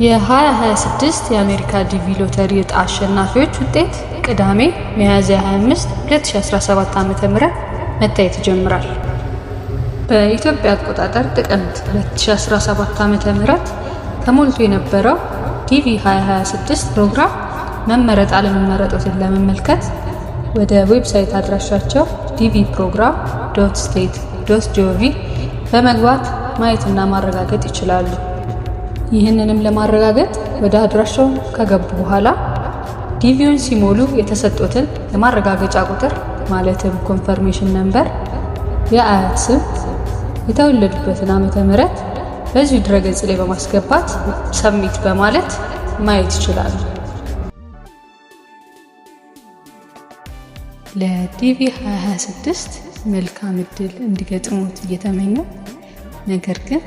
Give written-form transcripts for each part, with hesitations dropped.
የ2026 የአሜሪካ ዲቪ ሎተሪ ዕጣ አሸናፊዎች ውጤት ቅዳሜ ሚያዝያ 25 2017 ዓ.ም መታየት ይጀምራል። በኢትዮጵያ አቆጣጠር ጥቅምት 2017 ዓ.ም ተሞልቶ የነበረው ዲቪ 2026 ፕሮግራም መመረጥ አለመመረጡን ለመመልከት ወደ ዌብሳይት አድራሻቸው dvprogram.state.gov በመግባት ማየትና ማረጋገጥ ይችላሉ። ይህንንም ለማረጋገጥ ወደ አድራሻው ከገቡ በኋላ ዲቪውን ሲሞሉ የተሰጡትን የማረጋገጫ ቁጥር ማለትም ኮንፈርሜሽን ነምበር፣ የአያት ስም፣ የተወለዱበትን ዓመተ ምህረት በዚህ ድረገጽ ላይ በማስገባት ሰብሚት በማለት ማየት ይችላሉ። ለዲቪ 2026 መልካም እድል እንዲገጥሙት እየተመኘው ነገር ግን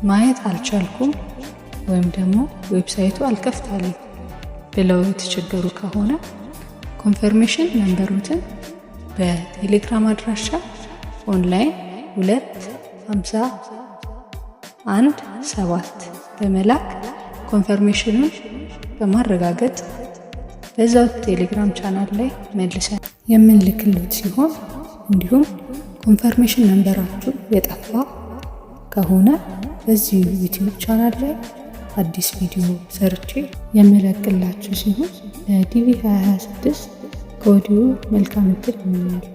ማየት አልቻልኩም ወይም ደግሞ ዌብሳይቱ አልከፍታልኝ ብለው የተቸገሩ ከሆነ ኮንፈርሜሽን ነምበሩትን በቴሌግራም አድራሻ ኦንላይን 2517 በመላክ ኮንፈርሜሽኑን በማረጋገጥ በዛው ቴሌግራም ቻናል ላይ መልሰን የምንልክሉት ሲሆን እንዲሁም ኮንፈርሜሽን ነምበራችሁ የጠፋ ከሆነ በዚህ ዩቲዩብ ቻናል ላይ አዲስ ቪዲዮ ሰርቼ የምለቅላችሁ ሲሆን ለዲቪ 2026 ከወዲሁ መልካም እድል እመኛለሁ።